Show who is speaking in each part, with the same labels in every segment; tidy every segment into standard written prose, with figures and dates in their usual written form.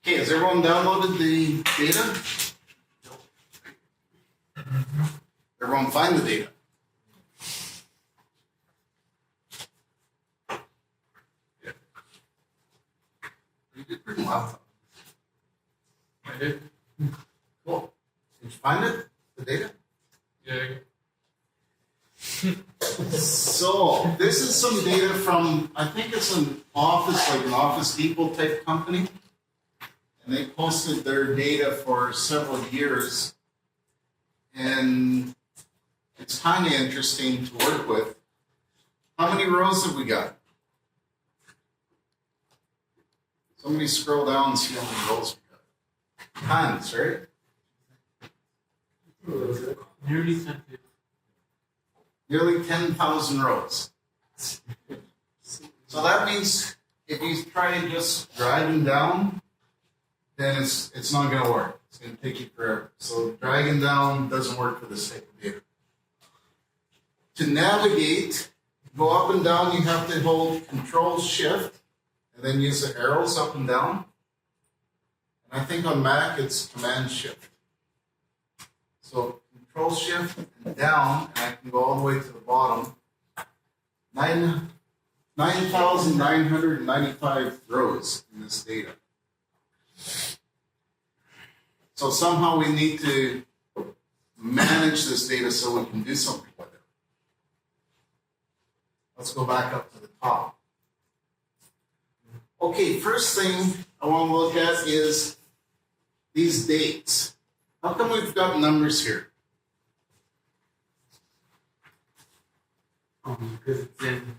Speaker 1: Okay, has everyone downloaded the data? Everyone find the data? Yeah. You did pretty well.
Speaker 2: I did.
Speaker 1: Cool. Did you find it? The data?
Speaker 2: Yeah.
Speaker 1: So this is some data from, I think it's an office, like an Office Depot type company. And they posted their data for several years. And it's kind of interesting to work with. How many rows have we got? Somebody scroll down and see how many rows we got. Tons, right?
Speaker 2: Nearly 10.
Speaker 1: Nearly 10,000 rows. So that means if you try just driving down, then it's not going to work. It's going to take you forever. So dragging down doesn't work for this type of data. To navigate, go up and down, you have to hold Control Shift and then use the arrows up and down. And I think on Mac it's Command Shift. So Control Shift and down, and I can go all the way to the bottom. 9,995 rows in this data. So somehow we need to manage this data so we can do something with it. Let's go back up to the top. Okay, first thing I want to look at is these dates. How come we've got numbers here?
Speaker 2: Because it's in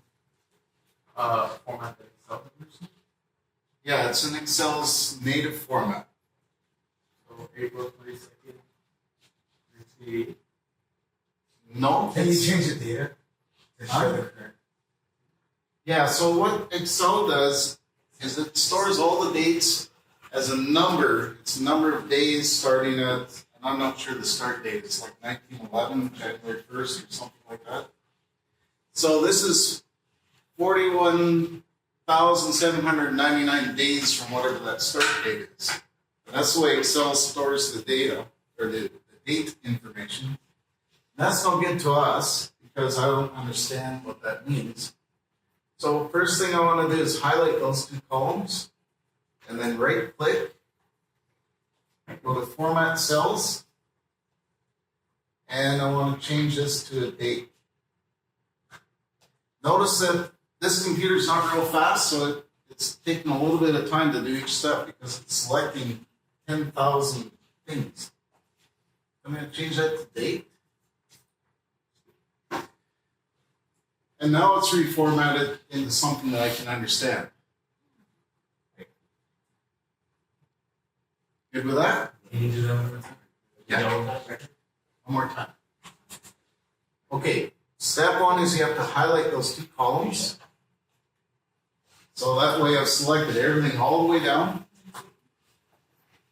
Speaker 2: format that Excel numbers.
Speaker 1: Yeah, it's in Excel's native format.
Speaker 2: So April 22nd, 1988.
Speaker 1: No?
Speaker 3: Can you change the data to show the correct?
Speaker 1: Yeah, so what Excel does is it stores all the dates as a number. It's a number of days starting at, and I'm not sure the start date, it's like 1911, January 1st or something like that. So this is 41,799 days from whatever that start date is. And that's the way Excel stores the data, or the date information. That's no good to us because I don't understand what that means. So first thing I want to do is highlight those two columns and then right click, go to Format Cells, and I want to change this to a date. Notice that this computer's not real fast, so it's taking a little bit of time to do each step because it's selecting 10,000 things. I'm going to change that to date. And now it's reformatted into something that I can understand. Good with that?
Speaker 2: Can you do that one more time?
Speaker 1: Yeah. One more time. Okay, step one is you have to highlight those two columns. So that way I've selected everything all the way down.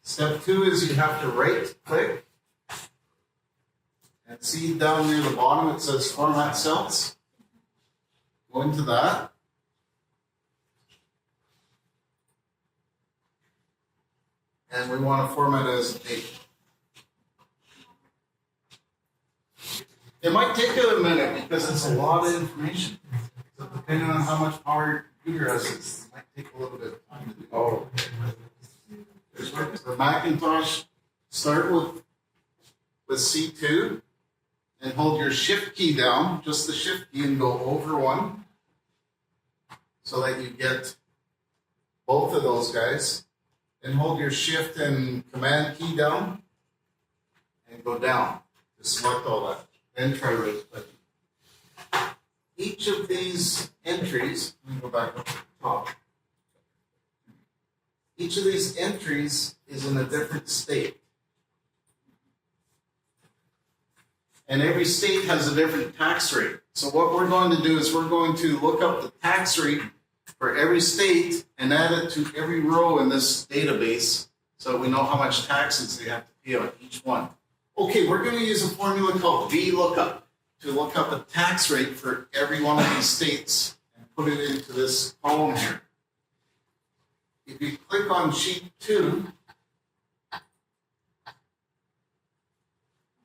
Speaker 1: Step two is you have to right click. And see down near the bottom it says Format Cells. Go into that. And we want to format it as a date. It might take you a minute because it's a lot of information. So depending on how much power your computer has, it might take a little bit of time to do. Oh. For Macintosh, start with C2 and hold your Shift key down, just the Shift key, and go over one so that you get both of those guys. Then hold your Shift and Command key down and go down to select all that. Then try right click. Each of these entries, let me go back up to the top. Each of these entries is in a different state. And every state has a different tax rate. So what we're going to do is we're going to look up the tax rate for every state and add it to every row in this database so that we know how much taxes they have to pay on each one. Okay, we're going to use a formula called VLOOKUP to look up a tax rate for every one of these states and put it into this column here. if you click on sheet 2,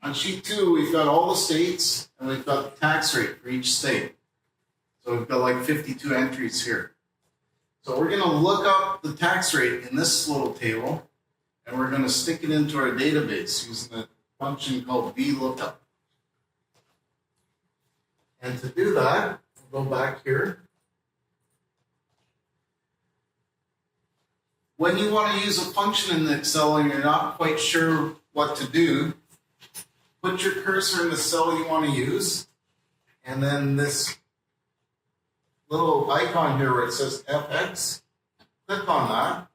Speaker 1: on sheet 2, we've got all the states and we've got the tax rate for each state. So we've got like 52 entries here. So we're going to look up the tax rate in this little table and we're going to stick it into our database using a function called VLOOKUP. And to do that, we'll go back here. When you want to use a function in Excel and you're not quite sure what to do, put your cursor in the cell you want to use, and then this little icon here where it says FX, click on that,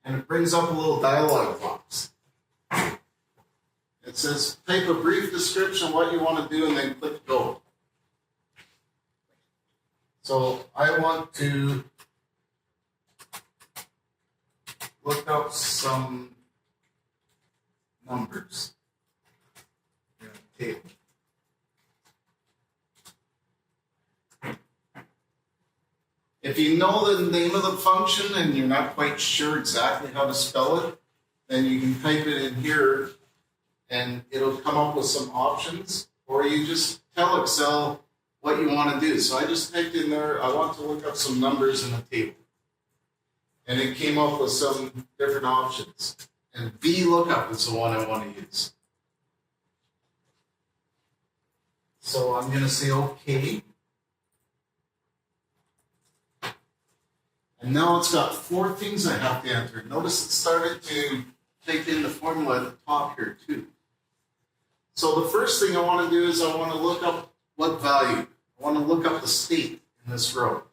Speaker 1: and it brings up a little dialog box. It says type a brief description of what you want to do and then click go. So I want to look up some numbers in a table. If you know the name of the function and you're not quite sure exactly how to spell it, then you can type it in here and it'll come up with some options, or you just tell Excel what you want to do. So I just typed in there, I want to look up some numbers in a table. And it came up with some different options. And VLOOKUP is the one I want to use. So I'm going to say OK. And now it's got 4 things I have to enter. Notice it started to take in the formula at the top here too. So the first thing I want to do is I want to look up what value. I want to look up the state in this row.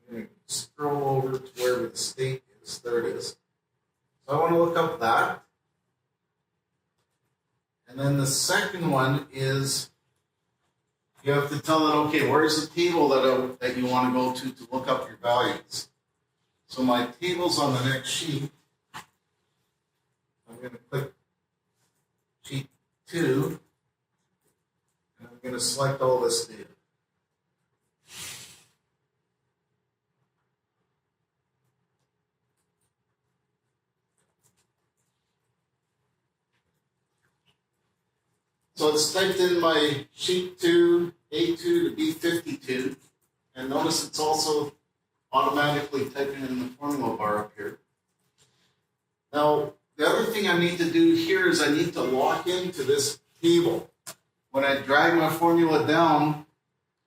Speaker 1: I'm going to scroll over to wherever the state is. There it is. So I want to look up that. And then the second one is you have to tell it, okay, where's the table that you want to go to look up your values. So my table's on the next sheet. I'm going to click sheet 2, and I'm going to select all this data. So it's typed in my sheet 2, A2 to B52, and notice it's also automatically typing in the formula bar up here. Now, the other thing I need to do here is I need to lock into this table. When I drag my formula down,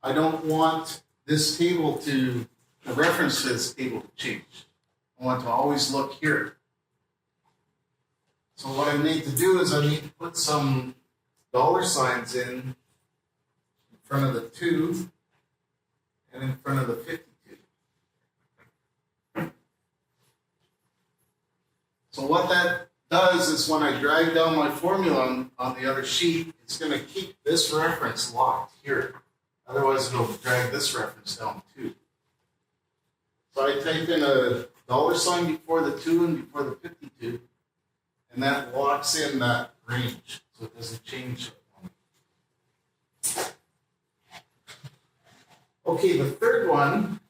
Speaker 1: I don't want this table to, the reference to this table to change. I want to always look here. So what I need to do is I need to put some dollar signs in front of the 2 and in front of the 52. So what that does is when I drag down my formula on the other sheet, it's going to keep this reference locked here. Otherwise, it'll drag this reference down too. So I type in a dollar sign before the 2 and before the 52, and that locks in that range, so it doesn't change. Okay, the third one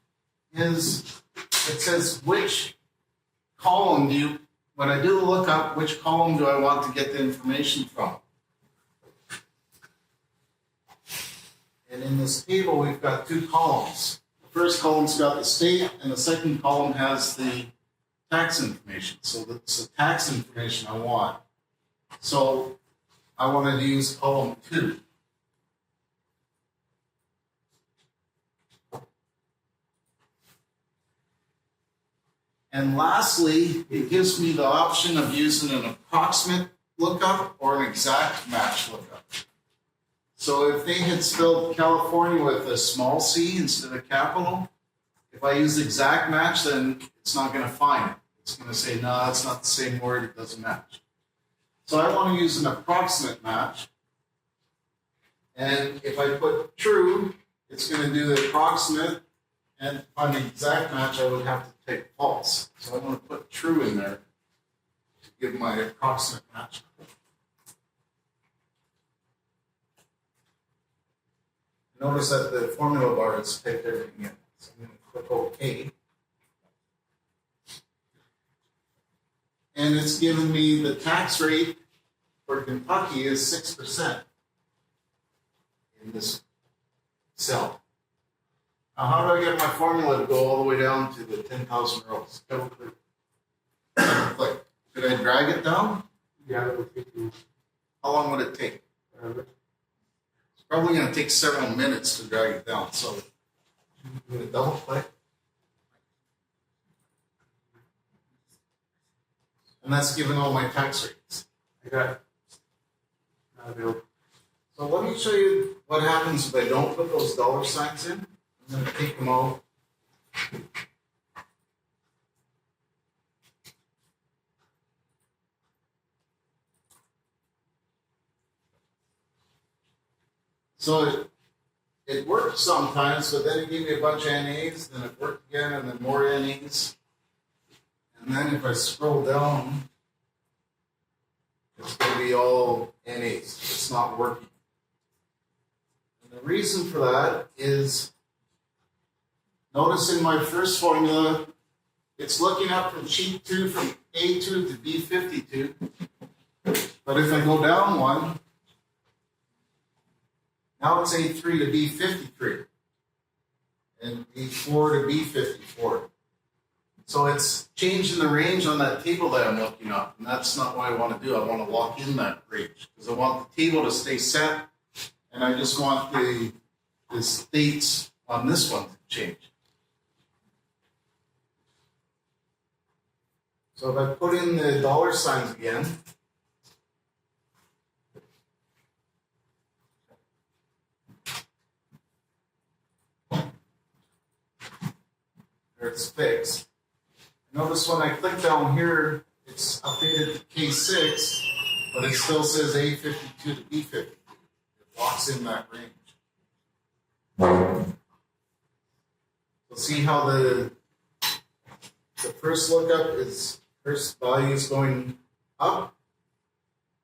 Speaker 1: is, it says which column do you, when I do the lookup, which column do I want to get the information from? And in this table, we've got 2 columns. The first column's got the state, and the second column has the tax information. So that's the tax information I want. So I wanted to use column 2. And lastly, it gives me the option of using an approximate lookup or an exact match lookup. So if they had spelled California with a small c instead of capital, if I use exact match, then it's not going to find it. It's going to say, no, that's not the same word, it doesn't match. So I want to use an approximate match. And if I put true, it's going to do the approximate. And on the exact match, I would have to take false. So I'm going to put true in there to give my approximate match. Notice that the formula bar has typed everything in. So I'm going to click OK. And it's given me the tax rate for Kentucky is 6% in this cell. Now, how do I get my formula to go all the way down to the 10,000 rows? Double click. Double click. Should I drag it down?
Speaker 2: Yeah, that would take you
Speaker 1: How long would it take?
Speaker 2: forever.
Speaker 1: It's probably going to take several minutes to drag it down. So I'm going to double click. And that's given all my tax rates.
Speaker 2: I got it. Not available.
Speaker 1: So let me show you what happens if I don't put those dollar signs in. I'm going to take them out. So it worked sometimes, but then it gave me a bunch of NAs, then it worked again, and then more NAs. And then if I scroll down, it's going to be all NAs. It's not working. And the reason for that is, notice in my first formula, it's looking up from sheet 2 from A2 to B52. But if I go down one, now it's A3 to B53 and B4 to B54. So it's changing the range on that table that I'm looking up, and that's not what I want to do. I want to lock in that range because I want the table to stay set, and I just want the states on this one to change. So if I put in the dollar signs again, there it's fixed. Notice when I click down here, it's updated to K6, but it still says A52 to B52. It locks in that range. So see how the first lookup is, first value is going up,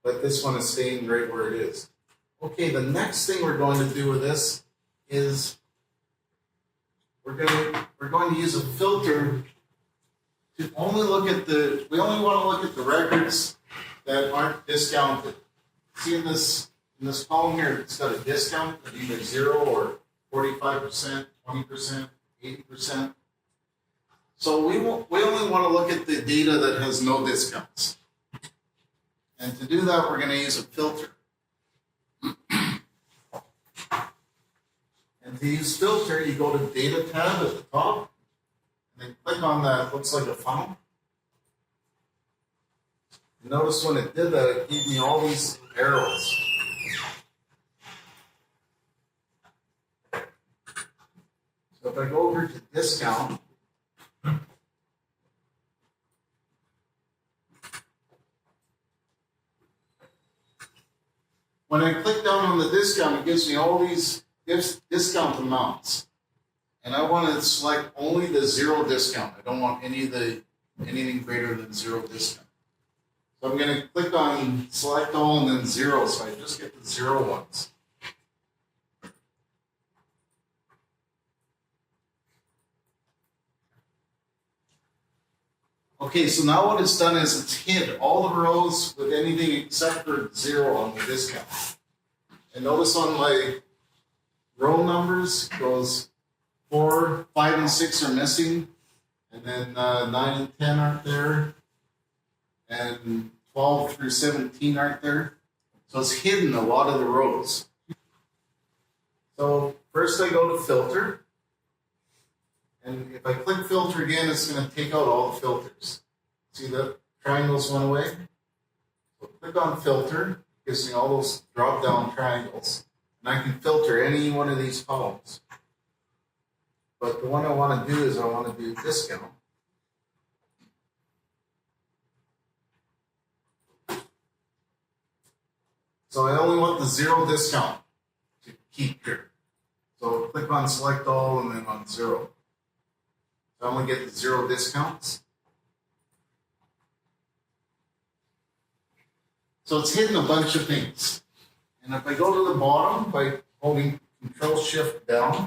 Speaker 1: but this one is staying right where it is. Okay, the next thing we're going to do with this is we're going to use a filter to only look at we only want to look at the records that aren't discounted. See in this column here, it's got a discount of either 0 or 45%, 20%, 80%. So we only want to look at the data that has no discounts. And to do that, we're going to use a filter. And to use filter, you go to Data tab at the top, and then click on that, looks like a funnel. And notice when it did that, it gave me all these arrows. So if I go over to discount, when I click down on the discount, it gives me all these discount amounts. And I want to select only the 0 discount. I don't want anything greater than 0 discount. So I'm going to click on select all and then 0, so I just get the 0 ones. Okay, so now what it's done is it's hid all the rows with anything except for 0 on the discount. And notice on my row numbers goes 4, 5, and 6 are missing, and then 9 and 10 aren't there, and 12 through 17 aren't there. So it's hidden a lot of the rows. So first I go to filter, and if I click filter again, it's going to take out all the filters. See the triangles went away? So click on filter, gives me all those drop down triangles. And I can filter any one of these columns. But the one I want to do is I want to do discount. So I only want the 0 discount to keep here. So click on select all and then on 0. So I only get the 0 discounts. So it's hidden a bunch of things. And if I go to the bottom by holding Control Shift down,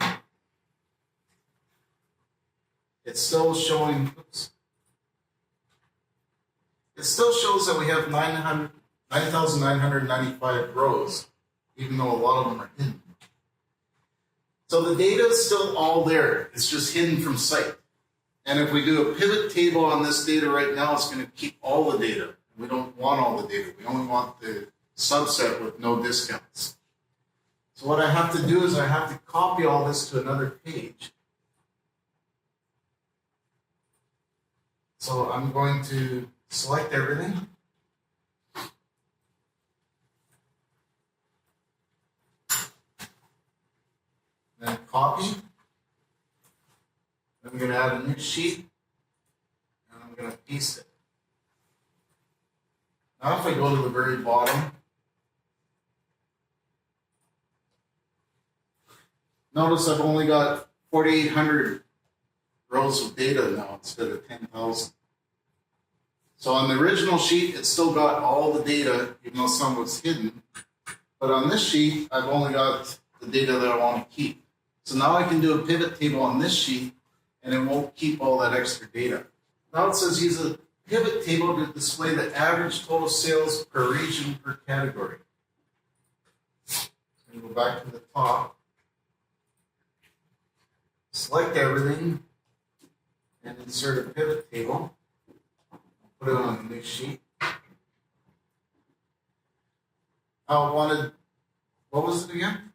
Speaker 1: it's still showing, oops. It still shows that we have 9,995 rows, even though a lot of them are hidden. So the data is still all there, it's just hidden from sight. And if we do a pivot table on this data right now, it's going to keep all the data. We don't want all the data, we only want the subset with no discounts. So what I have to do is I have to copy all this to another page. So I'm going to select everything. Then copy. I'm going to add a new sheet. And I'm going to paste it. Now if I go to the very bottom, notice I've only got 4,800 rows of data now instead of 10,000. So on the original sheet, it still got all the data, even though some was hidden. But on this sheet, I've only got the data that I want to keep. So now I can do a pivot table on this sheet, and it won't keep all that extra data. Now it says use a pivot table to display the average total sales per region per category. And go back to the top. Select everything and insert a pivot table. Put it on a new sheet. I wanted, what was it again?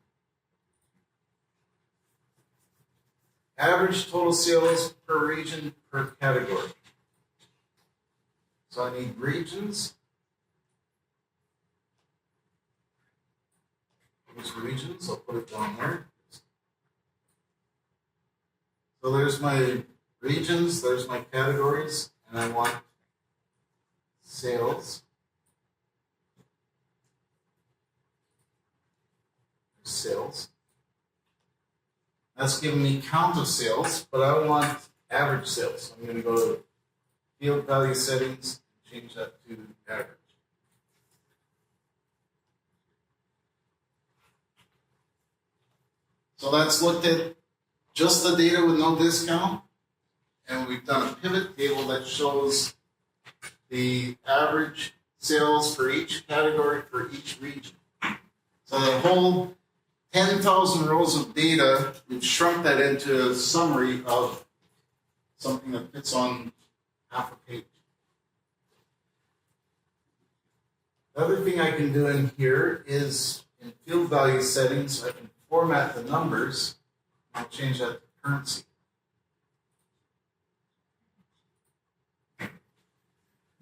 Speaker 1: Average total sales per region per category. So I need regions. Which regions? I'll put it down there. So there's my regions, there's my categories, and I want sales. Sales. That's giving me count of sales, but I want average sales. So I'm going to go to field value settings, change that to average. So that's looked at just the data with no discount, and we've done a pivot table that shows the average sales for each category for each region. So the whole 10,000 rows of data, we've shrunk that into a summary of something that fits on half a page. The other thing I can do in here is in field value settings, I can format the numbers. I'll change that to currency.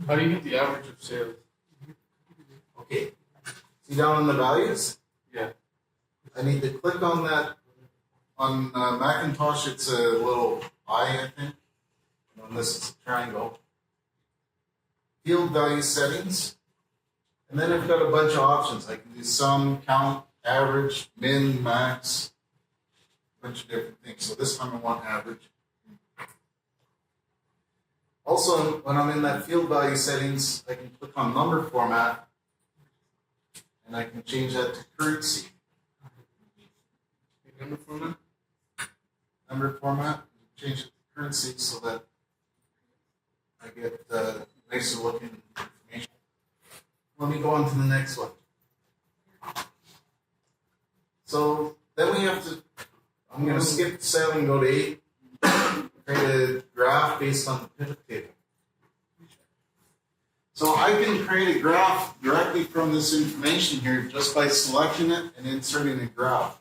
Speaker 2: How do you get the average of sales?
Speaker 1: Okay. See down in the values?
Speaker 2: Yeah.
Speaker 1: I need to click on that. On Macintosh, it's a little eye, I think. And on this, it's a triangle. Field value settings. And then I've got a bunch of options. I can do sum, count, average, min, max, a bunch of different things. So this time I want average. Also, when I'm in that field value settings, I can click on number format, and I can change that to currency.
Speaker 2: Number format?
Speaker 1: Number format, change it to currency so that I get nicer looking information. Let me go on to the next one. So then we have to, I'm going to skip 7 and go to 8. Create a graph based on the pivot table. So I can create a graph directly from this information here just by selecting it and inserting a graph.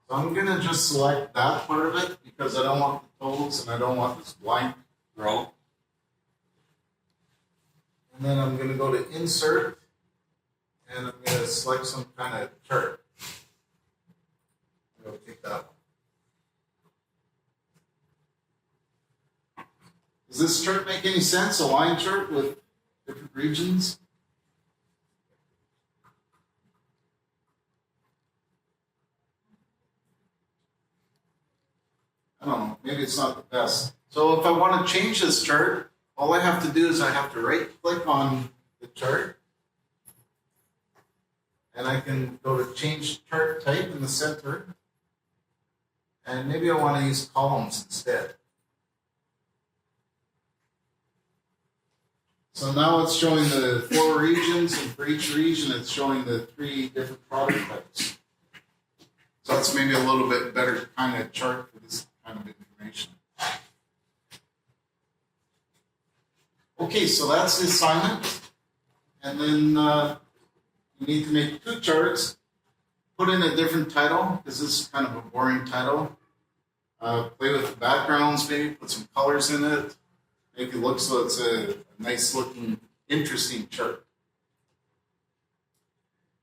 Speaker 1: So I'm going to just select that part of it because I don't want the totals and I don't want this blank row. And then I'm going to go to Insert, and I'm going to select some kind of chart. I'll take that one. Does this chart make any sense? A line chart with different regions? I don't know, maybe it's not the best. So if I want to change this chart, all I have to do is I have to right click on the chart And I can go to change chart type in the center. And maybe I want to use columns instead. So now it's showing the 4 regions, and for each region it's showing the 3 different product types. So that's maybe a little bit better kind of chart for this kind of information. Okay, so that's the assignment. And then you need to make 2 charts. Put in a different title, because this is kind of a boring title. Play with the backgrounds, maybe put some colors in it. Make it look so it's a nice looking, interesting chart.